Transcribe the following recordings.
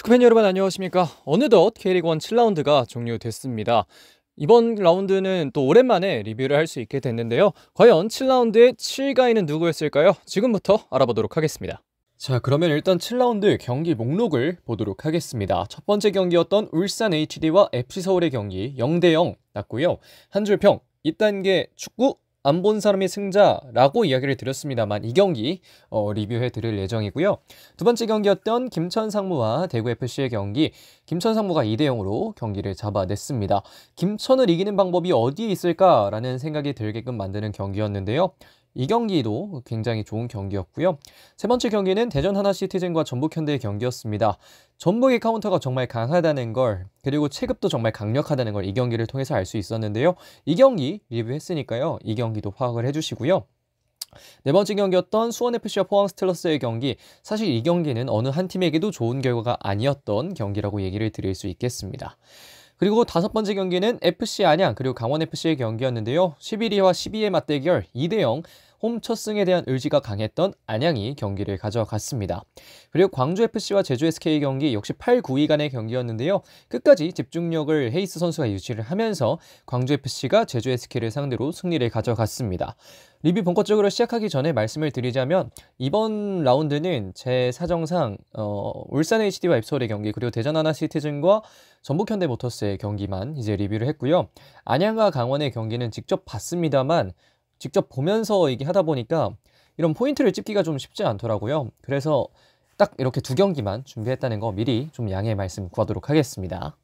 축구팬 여러분 안녕하십니까. 어느덧 K리그1 7라운드가 종료됐습니다. 이번 라운드는 또 오랜만에 리뷰를 할 수 있게 됐는데요. 과연 7라운드의 7가위는 누구였을까요? 지금부터 알아보도록 하겠습니다. 자, 그러면 일단 7라운드 경기 목록을 보도록 하겠습니다. 첫 번째 경기였던 울산 HD와 FC서울의 경기 0대0 났고요. 한 줄 평, 이딴 게 축구 안 본 사람이 승자라고 이야기를 드렸습니다만 이 경기 리뷰해 드릴 예정이고요. 두 번째 경기였던 김천상무와 대구FC의 경기, 김천상무가 2대0으로 경기를 잡아냈습니다. 김천을 이기는 방법이 어디에 있을까라는 생각이 들게끔 만드는 경기였는데요. 이 경기도 굉장히 좋은 경기였고요. 세 번째 경기는 대전 하나시티즌과 전북현대의 경기였습니다. 전북의 카운터가 정말 강하다는 걸, 그리고 체급도 정말 강력하다는 걸 이 경기를 통해서 알 수 있었는데요. 이 경기 리뷰했으니까요. 이 경기도 파악을 해주시고요. 네 번째 경기였던 수원FC와 포항스틸러스의 경기, 사실 이 경기는 어느 한 팀에게도 좋은 결과가 아니었던 경기라고 얘기를 드릴 수 있겠습니다. 그리고 다섯 번째 경기는 FC 안양 그리고 강원FC의 경기였는데요. 11위와 12위의 맞대결 2대0 홈 첫 승에 대한 의지가 강했던 안양이 경기를 가져갔습니다. 그리고 광주FC와 제주SK의 경기 역시 8, 9위 간의 경기였는데요. 끝까지 집중력을 헤이스 선수가 유지를 하면서 광주FC가 제주SK를 상대로 승리를 가져갔습니다. 리뷰 본격적으로 시작하기 전에 말씀을 드리자면 이번 라운드는 제 사정상 울산 HD와 앱서울의 경기 그리고 대전 하나시티즌과 전북현대모터스의 경기만 이제 리뷰를 했고요. 안양과 강원의 경기는 직접 봤습니다만 직접 보면서 얘기하다 보니까 이런 포인트를 찝기가 좀 쉽지 않더라고요. 그래서 딱 이렇게 두 경기만 준비했다는 거 미리 좀 양해의 말씀 구하도록 하겠습니다.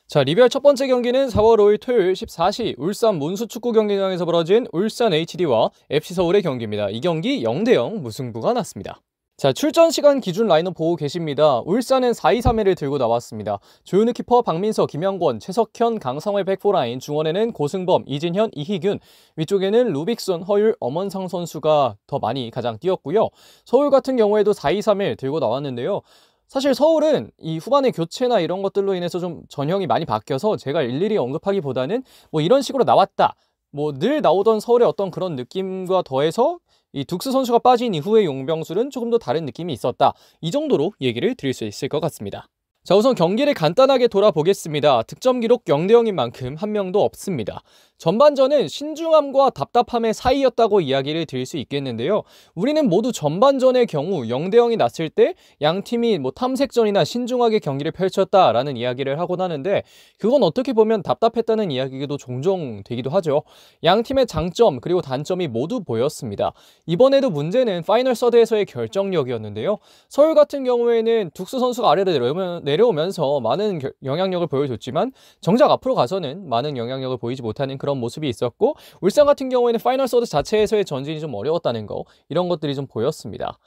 자, 리뷰할 첫 번째 경기는 4월 5일 토요일 14시 울산 문수축구 경기장에서 벌어진 울산 HD와 FC서울의 경기입니다. 이 경기 0대0 무승부가 났습니다. 자, 출전 시간 기준 라인업 보고 계십니다. 울산은 4-2-3-1을 들고 나왔습니다. 조윤우 키퍼, 박민서, 김영권, 최석현, 강상회 백포라인, 중원에는 고승범, 이진현, 이희균, 위쪽에는 루빅손, 허율, 엄원상 선수가 더 많이 가장 뛰었고요. 서울 같은 경우에도 4-2-3-1 들고 나왔는데요. 사실 서울은 이 후반의 교체나 이런 것들로 인해서 좀 전형이 많이 바뀌어서 제가 일일이 언급하기보다는 뭐 이런 식으로 나왔다, 뭐 늘 나오던 서울의 어떤 그런 느낌과 더해서 이 둑스 선수가 빠진 이후의 용병술은 조금 더 다른 느낌이 있었다, 이 정도로 얘기를 드릴 수 있을 것 같습니다. 자, 우선 경기를 간단하게 돌아보겠습니다. 득점 기록 0대0인 만큼 한 명도 없습니다. 전반전은 신중함과 답답함의 사이였다고 이야기를 드릴 수 있겠는데요. 우리는 모두 전반전의 경우 0대0이 났을 때 양 팀이 뭐 탐색전이나 신중하게 경기를 펼쳤다라는 이야기를 하곤 하는데, 그건 어떻게 보면 답답했다는 이야기도 종종 되기도 하죠. 양 팀의 장점 그리고 단점이 모두 보였습니다. 이번에도 문제는 파이널 서드에서의 결정력이었는데요. 서울 같은 경우에는 둑스 선수가 아래로 내려오면서 많은 영향력을 보여줬지만 정작 앞으로 가서는 많은 영향력을 보이지 못하는 그런 모습이 있었고, 울산 같은 경우에는 파이널 서드 자체에서의 전진이 좀 어려웠다는 거, 이런 것들이 좀 보였습니다.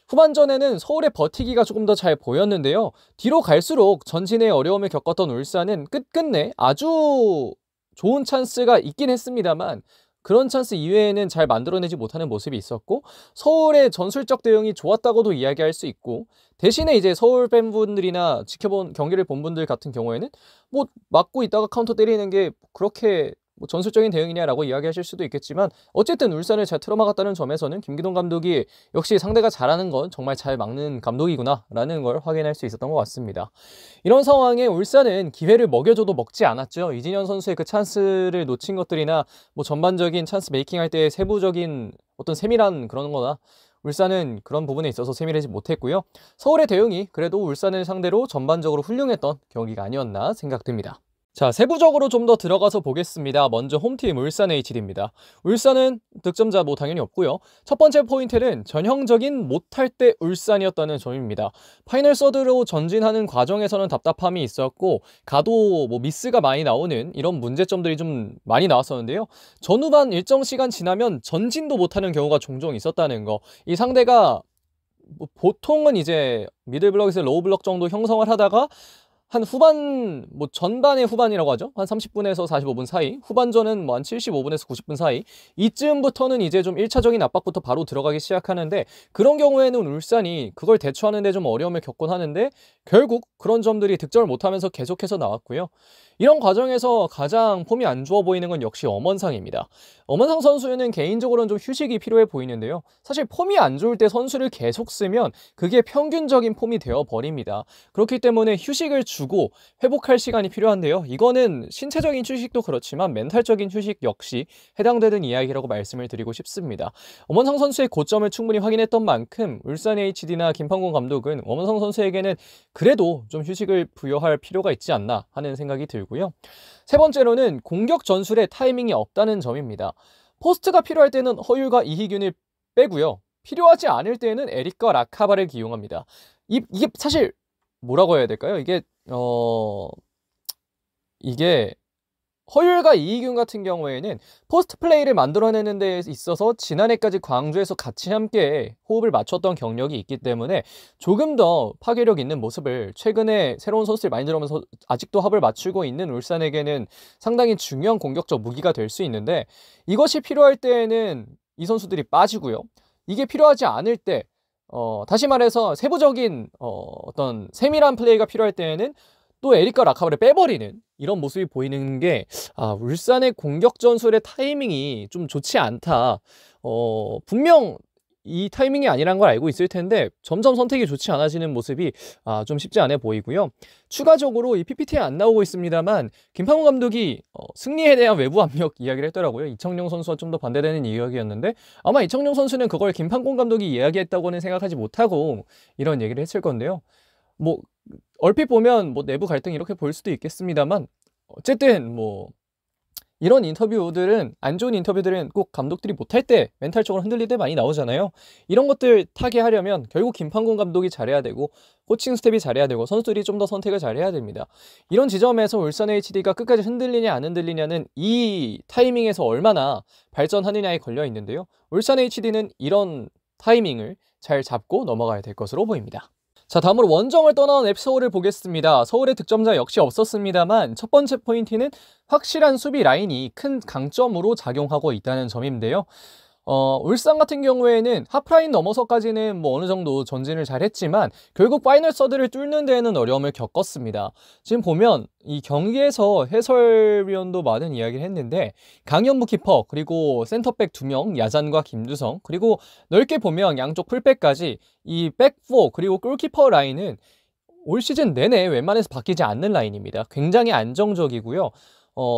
후반전에는 서울의 버티기가 조금 더 잘 보였는데요. 뒤로 갈수록 전진의 어려움을 겪었던 울산은 끝끝내 아주 좋은 찬스가 있긴 했습니다만 그런 찬스 이외에는 잘 만들어내지 못하는 모습이 있었고, 서울의 전술적 대응이 좋았다고도 이야기할 수 있고, 대신에 이제 서울 팬분들이나 지켜본 경기를 본 분들 같은 경우에는 뭐 막고 있다가 카운터 때리는 게 그렇게 뭐 전술적인 대응이냐라고 이야기하실 수도 있겠지만, 어쨌든 울산을 잘 틀어막았다는 점에서는 김기동 감독이 역시 상대가 잘하는 건 정말 잘 막는 감독이구나 라는 걸 확인할 수 있었던 것 같습니다. 이런 상황에 울산은 기회를 먹여줘도 먹지 않았죠. 이진현 선수의 그 찬스를 놓친 것들이나 뭐 전반적인 찬스 메이킹할 때의 세부적인 어떤 세밀한 그런 거나, 울산은 그런 부분에 있어서 세밀하지 못했고요. 서울의 대응이 그래도 울산을 상대로 전반적으로 훌륭했던 경기가 아니었나 생각됩니다. 자, 세부적으로 좀 더 들어가서 보겠습니다. 먼저 홈팀 울산 HD입니다. 울산은 득점자 뭐 당연히 없고요. 첫 번째 포인트는 전형적인 못할 때 울산이었다는 점입니다. 파이널 서드로 전진하는 과정에서는 답답함이 있었고, 가도 뭐 미스가 많이 나오는 이런 문제점들이 좀 많이 나왔었는데요. 전후반 일정 시간 지나면 전진도 못하는 경우가 종종 있었다는 거. 이 상대가 뭐 보통은 이제 미들블럭에서 로우블럭 정도 형성을 하다가 한 후반, 뭐 전반의 후반이라고 하죠. 한 30분에서 45분 사이, 후반전은 뭐 한 75분에서 90분 사이, 이쯤부터는 이제 좀 1차적인 압박부터 바로 들어가기 시작하는데, 그런 경우에는 울산이 그걸 대처하는 데 좀 어려움을 겪곤 하는데, 결국 그런 점들이 득점을 못하면서 계속해서 나왔고요. 이런 과정에서 가장 폼이 안 좋아 보이는 건 역시 엄원상입니다. 엄원상 선수는 개인적으로는 좀 휴식이 필요해 보이는데요. 사실 폼이 안 좋을 때 선수를 계속 쓰면 그게 평균적인 폼이 되어 버립니다. 그렇기 때문에 휴식을 주고 회복할 시간이 필요한데요. 이거는 신체적인 휴식도 그렇지만 멘탈적인 휴식 역시 해당되는 이야기라고 말씀을 드리고 싶습니다. 엄원상 선수의 고점을 충분히 확인했던 만큼 울산 HD나 김판곤 감독은 엄원상 선수에게는 그래도 좀 휴식을 부여할 필요가 있지 않나 하는 생각이 들고요. 세 번째로는 공격 전술에 타이밍이 없다는 점입니다. 포스트가 필요할 때는 허율과 이희균을 빼고요. 필요하지 않을 때는 에릭과 라카바를 기용합니다. 이게 사실 뭐라고 해야 될까요? 이게 허율과 이희균 같은 경우에는 포스트 플레이를 만들어내는 데 있어서 지난해까지 광주에서 같이 함께 호흡을 맞췄던 경력이 있기 때문에 조금 더 파괴력 있는 모습을 최근에 새로운 선수들 많이 들어오면서 아직도 합을 맞추고 있는 울산에게는 상당히 중요한 공격적 무기가 될 수 있는데, 이것이 필요할 때에는 이 선수들이 빠지고요. 이게 필요하지 않을 때 다시 말해서 세부적인 어떤 세밀한 플레이가 필요할 때에는 또 에릭과 라카바를 빼버리는 이런 모습이 보이는 게 울산의 공격 전술의 타이밍이 좀 좋지 않다. 분명 이 타이밍이 아니란 걸 알고 있을 텐데 점점 선택이 좋지 않아지는 모습이 좀 쉽지 않아 보이고요. 추가적으로 이 PPT에 안 나오고 있습니다만 김판곤 감독이 승리에 대한 외부 압력 이야기를 했더라고요. 이청용 선수와 좀 더 반대되는 이야기였는데 아마 이청용 선수는 그걸 김판곤 감독이 이야기했다고는 생각하지 못하고 이런 얘기를 했을 건데요. 뭐 얼핏 보면 뭐 내부 갈등 이렇게 보일 수도 있겠습니다만 어쨌든 뭐 이런 인터뷰들은, 안 좋은 인터뷰들은 꼭 감독들이 못할 때 멘탈적으로 흔들릴 때 많이 나오잖아요. 이런 것들 타개하려면 결국 김판곤 감독이 잘해야 되고 코칭 스텝이 잘해야 되고 선수들이 좀 더 선택을 잘해야 됩니다. 이런 지점에서 울산 HD가 끝까지 흔들리냐 안 흔들리냐는 이 타이밍에서 얼마나 발전하느냐에 걸려 있는데요. 울산 HD는 이런 타이밍을 잘 잡고 넘어가야 될 것으로 보입니다. 자, 다음으로 원정을 떠나온 F서울을 보겠습니다. 서울의 득점자 역시 없었습니다만 첫 번째 포인트는 확실한 수비 라인이 큰 강점으로 작용하고 있다는 점인데요. 울산 같은 경우에는 하프라인 넘어서까지는 뭐 어느 정도 전진을 잘했지만 결국 파이널 서드를 뚫는 데에는 어려움을 겪었습니다. 지금 보면 이 경기에서 해설위원도 많은 이야기를 했는데 강현무 키퍼 그리고 센터백 2명 야잔과 김두성, 그리고 넓게 보면 양쪽 풀백까지 이 백포 그리고 골키퍼 라인은 올 시즌 내내 웬만해서 바뀌지 않는 라인입니다. 굉장히 안정적이고요.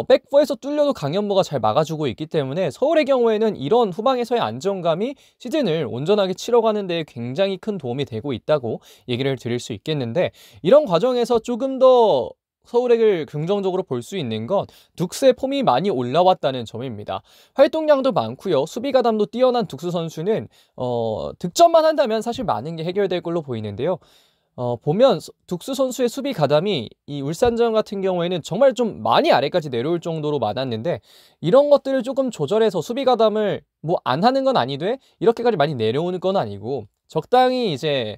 백포에서 뚫려도 강현무가 잘 막아주고 있기 때문에 서울의 경우에는 이런 후방에서의 안정감이 시즌을 온전하게 치러가는 데 굉장히 큰 도움이 되고 있다고 얘기를 드릴 수 있겠는데, 이런 과정에서 조금 더 서울을 긍정적으로 볼 수 있는 건 둑스의 폼이 많이 올라왔다는 점입니다. 활동량도 많고요. 수비 가담도 뛰어난 둑스 선수는 득점만 한다면 사실 많은 게 해결될 걸로 보이는데요. 보면 둑스 선수의 수비 가담이 이 울산전 같은 경우에는 정말 좀 많이 아래까지 내려올 정도로 많았는데, 이런 것들을 조금 조절해서 수비 가담을 뭐 안 하는 건 아니되 이렇게까지 많이 내려오는 건 아니고 적당히 이제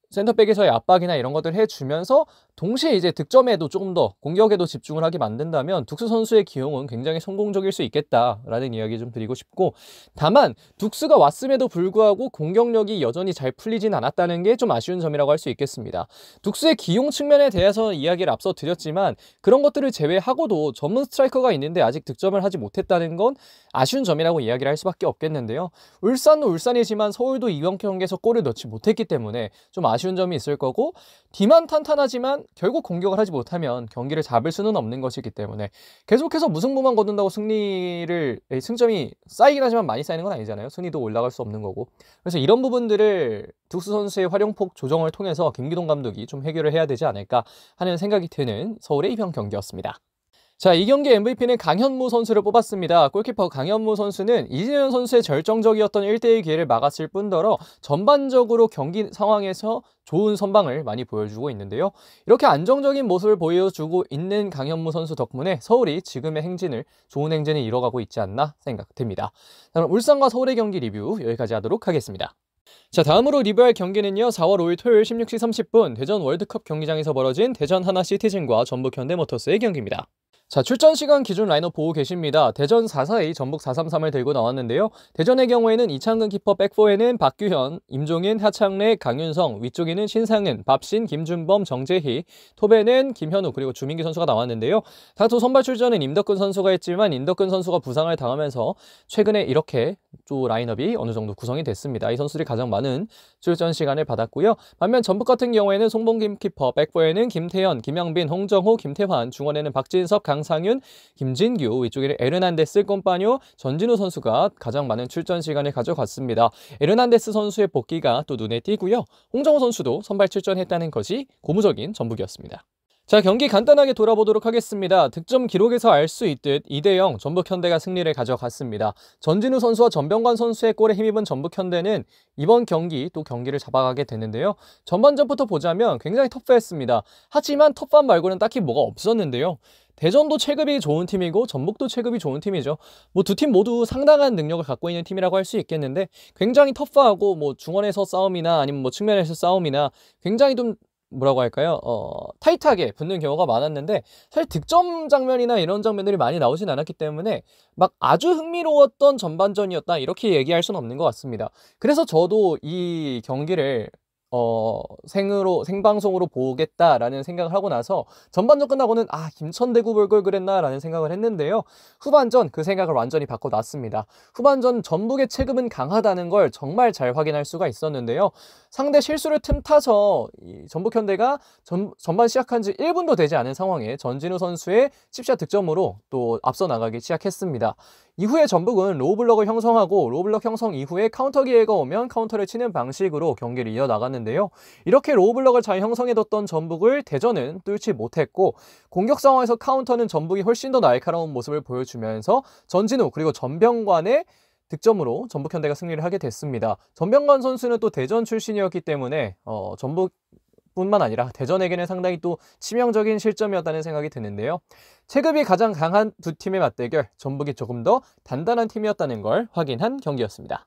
센터백에서의 압박이나 이런 것들을 해주면서 동시에 이제 득점에도 조금 더 공격에도 집중을 하게 만든다면 둑스 선수의 기용은 굉장히 성공적일 수 있겠다라는 이야기 좀 드리고 싶고, 다만 둑스가 왔음에도 불구하고 공격력이 여전히 잘 풀리진 않았다는 게 좀 아쉬운 점이라고 할 수 있겠습니다. 둑스의 기용 측면에 대해서 이야기를 앞서 드렸지만 그런 것들을 제외하고도 전문 스트라이커가 있는데 아직 득점을 하지 못했다는 건 아쉬운 점이라고 이야기를 할 수밖에 없겠는데요. 울산도 울산이지만 서울도 이번 경기에서 골을 넣지 못했기 때문에 좀 아쉬운 점이 있을 거고, D만 탄탄하지만 결국 공격을 하지 못하면 경기를 잡을 수는 없는 것이기 때문에 계속해서 무승부만 거둔다고 승점이 쌓이긴 하지만 많이 쌓이는 건 아니잖아요. 순위도 올라갈 수 없는 거고. 그래서 이런 부분들을 둑스 선수의 활용폭 조정을 통해서 김기동 감독이 좀 해결을 해야 되지 않을까 하는 생각이 드는 서울의 이번 경기였습니다. 자, 이 경기 MVP는 강현무 선수를 뽑았습니다. 골키퍼 강현무 선수는 이진현 선수의 절정적이었던 1대1 기회를 막았을 뿐더러 전반적으로 경기 상황에서 좋은 선방을 많이 보여주고 있는데요. 이렇게 안정적인 모습을 보여주고 있는 강현무 선수 덕분에 서울이 지금의 좋은 행진을 이뤄가고 있지 않나 생각됩니다. 그럼 울산과 서울의 경기 리뷰 여기까지 하도록 하겠습니다. 자, 다음으로 리뷰할 경기는요, 4월 5일 토요일 16시 30분 대전 월드컵 경기장에서 벌어진 대전 하나 시티즌과 전북 현대모터스의 경기입니다. 자, 출전 시간 기준 라인업 보고 계십니다. 대전 442, 전북 433을 들고 나왔는데요. 대전의 경우에는 이창근 키퍼, 백포에는 박규현, 임종인, 하창래, 강윤성, 위쪽에는 신상은, 밥신, 김준범, 정재희, 톱에는 김현우, 그리고 주민기 선수가 나왔는데요. 다소 선발 출전은 임덕근 선수가 했지만 임덕근 선수가 부상을 당하면서 최근에 이렇게 또 라인업이 어느 정도 구성이 됐습니다. 이 선수들이 가장 많은 출전 시간을 받았고요. 반면 전북 같은 경우에는 송봉김 키퍼, 백포에는 김태현, 김양빈, 홍정호, 김태환, 중원에는 박진석, 강상윤, 김진규, 위쪽에는 에르난데스, 꼼파뇨, 전진우 선수가 가장 많은 출전 시간을 가져갔습니다. 에르난데스 선수의 복귀가 또 눈에 띄고요. 홍정호 선수도 선발 출전했다는 것이 고무적인 전북이었습니다. 자, 경기 간단하게 돌아보도록 하겠습니다. 득점 기록에서 알 수 있듯 2대0 전북현대가 승리를 가져갔습니다. 전진우 선수와 전병관 선수의 골에 힘입은 전북현대는 이번 경기 또 경기를 잡아가게 되는데요. 전반전부터 보자면 굉장히 터프했습니다. 하지만 터프한 말고는 딱히 뭐가 없었는데요. 대전도 체급이 좋은 팀이고 전북도 체급이 좋은 팀이죠. 뭐 두 팀 모두 상당한 능력을 갖고 있는 팀이라고 할 수 있겠는데 굉장히 터프하고 뭐 중원에서 싸움이나 아니면 뭐 측면에서 싸움이나 굉장히 좀 뭐라고 할까요? 타이트하게 붙는 경우가 많았는데 사실 득점 장면이나 이런 장면들이 많이 나오진 않았기 때문에 막 아주 흥미로웠던 전반전이었다 이렇게 얘기할 수는 없는 것 같습니다. 그래서 저도 이 경기를 생방송으로 보겠다라는 생각을 하고 나서 전반전 끝나고는 김천대구 볼 걸 그랬나라는 생각을 했는데요. 후반전 그 생각을 완전히 바꿔놨습니다. 후반전 전북의 체급은 강하다는 걸 정말 잘 확인할 수가 있었는데요. 상대 실수를 틈타서 전북현대가 전반 시작한 지 1분도 되지 않은 상황에 전진우 선수의 칩샷 득점으로 또 앞서 나가기 시작했습니다. 이후에 전북은 로우블럭을 형성하고 로우블럭 형성 이후에 카운터 기회가 오면 카운터를 치는 방식으로 경기를 이어나갔는데요. 이렇게 로우블럭을 잘 형성해뒀던 전북을 대전은 뚫지 못했고 공격 상황에서 카운터는 전북이 훨씬 더 날카로운 모습을 보여주면서 전진우 그리고 전병관의 득점으로 전북현대가 승리를 하게 됐습니다. 전병관 선수는 또 대전 출신이었기 때문에 전북 뿐만 아니라 대전에게는 상당히 또 치명적인 실점이었다는 생각이 드는데요. 체급이 가장 강한 두 팀의 맞대결, 전북이 조금 더 단단한 팀이었다는 걸 확인한 경기였습니다.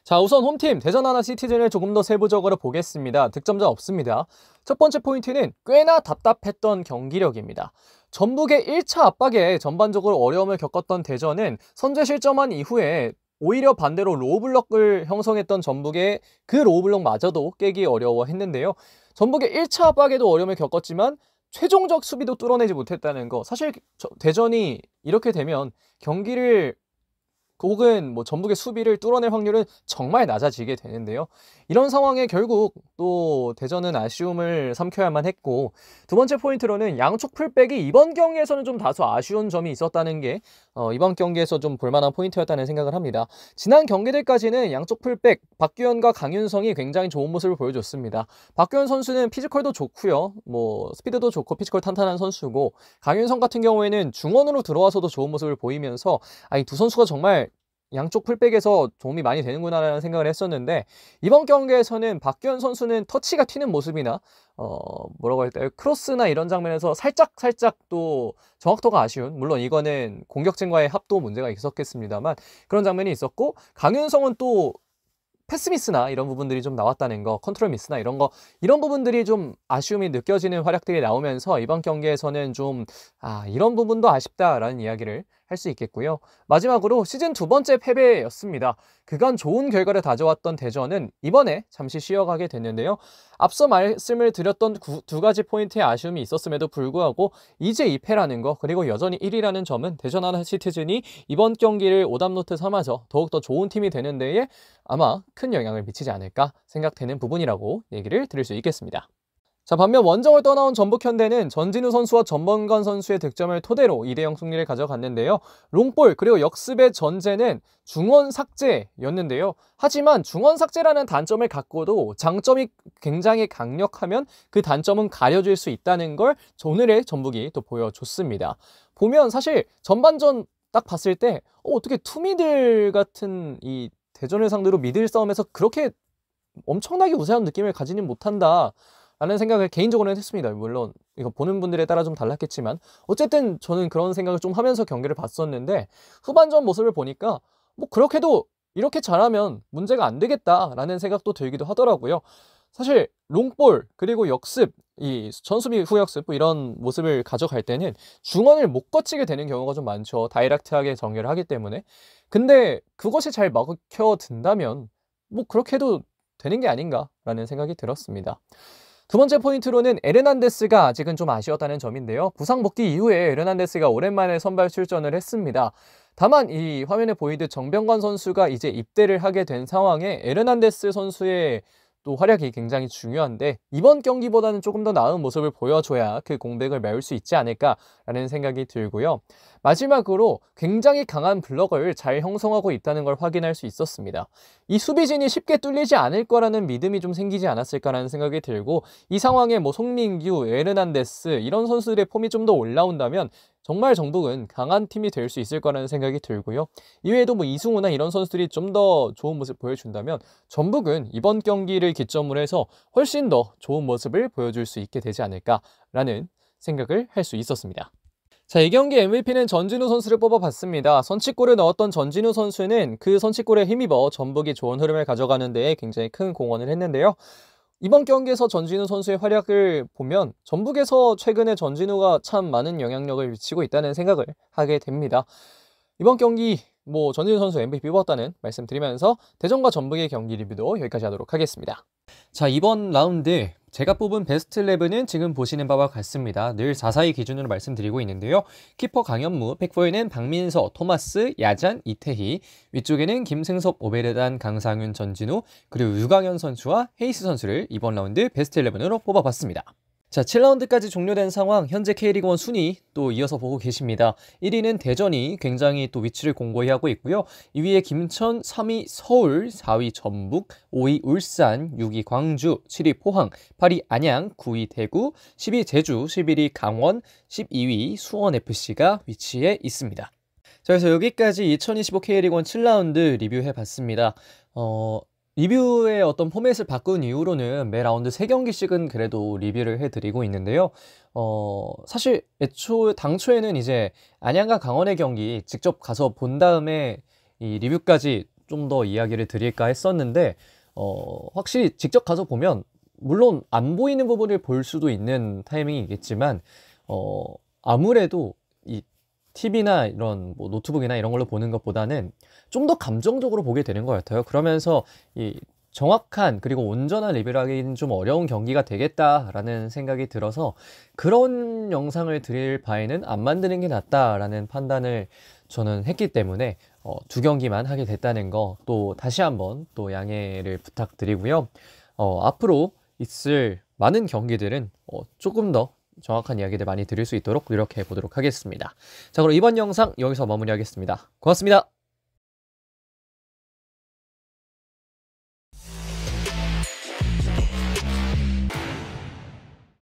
자, 우선 홈팀 대전 하나 시티즌을 조금 더 세부적으로 보겠습니다. 득점자 없습니다. 첫 번째 포인트는 꽤나 답답했던 경기력입니다. 전북의 1차 압박에 전반적으로 어려움을 겪었던 대전은 선제 실점한 이후에 오히려 반대로 로우블럭을 형성했던 전북의 그 로우블럭마저도 깨기 어려워했는데요. 전북의 1차 압박에도 어려움을 겪었지만 최종적 수비도 뚫어내지 못했다는 거. 사실 대전이 이렇게 되면 경기를 혹은 뭐 전북의 수비를 뚫어낼 확률은 정말 낮아지게 되는데요. 이런 상황에 결국 또 대전은 아쉬움을 삼켜야만 했고 두 번째 포인트로는 양쪽 풀백이 이번 경기에서는 좀 다소 아쉬운 점이 있었다는 게 이번 경기에서 좀 볼만한 포인트였다는 생각을 합니다. 지난 경기들까지는 양쪽 풀백 박규현과 강윤성이 굉장히 좋은 모습을 보여줬습니다. 박규현 선수는 피지컬도 좋고요. 뭐 스피드도 좋고 피지컬 탄탄한 선수고 강윤성 같은 경우에는 중원으로 들어와서도 좋은 모습을 보이면서 이 두 선수가 정말 양쪽 풀백에서 도움이 많이 되는구나라는 생각을 했었는데 이번 경기에서는 박규현 선수는 터치가 튀는 모습이나 뭐라고 할까요? 크로스나 이런 장면에서 살짝 또 정확도가 아쉬운, 물론 이거는 공격진과의 합도 문제가 있었겠습니다만 그런 장면이 있었고 강윤성은 또 패스 미스나 이런 부분들이 좀 나왔다는 거, 컨트롤 미스나 이런 부분들이 좀 아쉬움이 느껴지는 활약들이 나오면서 이번 경기에서는 좀 이런 부분도 아쉽다라는 이야기를 할 수 있겠고요. 마지막으로 시즌 두 번째 패배였습니다. 그간 좋은 결과를 다져왔던 대전은 이번에 잠시 쉬어가게 됐는데요. 앞서 말씀을 드렸던 두 가지 포인트의 아쉬움이 있었음에도 불구하고 이제 2패라는 거 그리고 여전히 1위라는 점은 대전 하나 시티즌이 이번 경기를 오답노트 삼아서 더욱더 좋은 팀이 되는 데에 아마 큰 영향을 미치지 않을까 생각되는 부분이라고 얘기를 드릴 수 있겠습니다. 자, 반면 원정을 떠나온 전북현대는 전진우 선수와 전범관 선수의 득점을 토대로 2대0 승리를 가져갔는데요. 롱볼 그리고 역습의 전제는 중원 삭제였는데요. 하지만 중원 삭제라는 단점을 갖고도 장점이 굉장히 강력하면 그 단점은 가려질 수 있다는 걸 오늘의 전북이 또 보여줬습니다. 보면 사실 전반전 딱 봤을 때 어떻게 투미들 같은 이 대전을 상대로 미들 싸움에서 그렇게 엄청나게 우세한 느낌을 가지는 못한다 라는 생각을 개인적으로는 했습니다. 물론 이거 보는 분들에 따라 좀 달랐겠지만 어쨌든 저는 그런 생각을 좀 하면서 경기를 봤었는데 후반전 모습을 보니까 뭐 그렇게도 이렇게 잘하면 문제가 안 되겠다라는 생각도 들기도 하더라고요. 사실 롱볼 그리고 역습, 이 전수비 후역습 뭐 이런 모습을 가져갈 때는 중원을 못 거치게 되는 경우가 좀 많죠. 다이렉트하게 전개를 하기 때문에. 근데 그것이 잘 먹혀든다면 뭐 그렇게 해도 되는 게 아닌가라는 생각이 들었습니다. 두 번째 포인트로는 에르난데스가 아직은 좀 아쉬웠다는 점인데요. 부상 복귀 이후에 에르난데스가 오랜만에 선발 출전을 했습니다. 다만 이 화면에 보이듯 정병관 선수가 이제 입대를 하게 된 상황에 에르난데스 선수의 또 활약이 굉장히 중요한데 이번 경기보다는 조금 더 나은 모습을 보여줘야 그 공백을 메울 수 있지 않을까라는 생각이 들고요. 마지막으로 굉장히 강한 블럭을 잘 형성하고 있다는 걸 확인할 수 있었습니다. 이 수비진이 쉽게 뚫리지 않을 거라는 믿음이 좀 생기지 않았을까라는 생각이 들고 이 상황에 뭐 송민규, 에르난데스 이런 선수들의 폼이 좀 더 올라온다면 정말 전북은 강한 팀이 될 수 있을 거라는 생각이 들고요. 이외에도 뭐 이승우나 이런 선수들이 좀 더 좋은 모습 보여준다면 전북은 이번 경기를 기점으로 해서 훨씬 더 좋은 모습을 보여줄 수 있게 되지 않을까라는 생각을 할 수 있었습니다. 자, 이 경기 MVP는 전진우 선수를 뽑아봤습니다. 선취골을 넣었던 전진우 선수는 그 선취골에 힘입어 전북이 좋은 흐름을 가져가는 데에 굉장히 큰 공헌을 했는데요. 이번 경기에서 전진우 선수의 활약을 보면 전북에서 최근에 전진우가 참 많은 영향력을 미치고 있다는 생각을 하게 됩니다. 이번 경기 뭐 전진우 선수 MVP 뽑았다는 말씀드리면서 대전과 전북의 경기 리뷰도 여기까지 하도록 하겠습니다. 자, 이번 라운드 제가 뽑은 베스트 11은 지금 보시는 바와 같습니다. 늘 4-4-2 기준으로 말씀드리고 있는데요. 키퍼 강현무, 백포에는 박민서, 토마스, 야잔, 이태희, 위쪽에는 김승섭, 오베르단, 강상윤, 전진우, 그리고 유강현 선수와 헤이스 선수를 이번 라운드 베스트 11으로 뽑아봤습니다. 자, 7라운드까지 종료된 상황, 현재 K리그1 순위 또 이어서 보고 계십니다. 1위는 대전이 굉장히 또 위치를 공고히 하고 있고요. 2위에 김천, 3위 서울, 4위 전북, 5위 울산, 6위 광주, 7위 포항, 8위 안양, 9위 대구, 10위 제주, 11위 강원, 12위 수원FC가 위치해 있습니다. 자, 그래서 여기까지 2025 K리그1 7라운드 리뷰해봤습니다. 리뷰의 어떤 포맷을 바꾼 이후로는 매 라운드 3경기씩은 그래도 리뷰를 해드리고 있는데요. 사실 당초에는 이제 안양과 강원의 경기 직접 가서 본 다음에 이 리뷰까지 좀 더 이야기를 드릴까 했었는데, 확실히 직접 가서 보면, 물론 안 보이는 부분을 볼 수도 있는 타이밍이겠지만, 아무래도 이 TV나 이런 뭐 노트북이나 이런 걸로 보는 것보다는 좀 더 감정적으로 보게 되는 것 같아요. 그러면서 이 정확한 그리고 온전한 리뷰를 하기는 좀 어려운 경기가 되겠다라는 생각이 들어서 그런 영상을 드릴 바에는 안 만드는 게 낫다라는 판단을 저는 했기 때문에 2경기만 하게 됐다는 거 또 다시 한번 또 양해를 부탁드리고요. 앞으로 있을 많은 경기들은 조금 더 정확한 이야기들 많이 드릴 수 있도록 노력해 보도록 하겠습니다. 자, 그럼 이번 영상 여기서 마무리하겠습니다. 고맙습니다.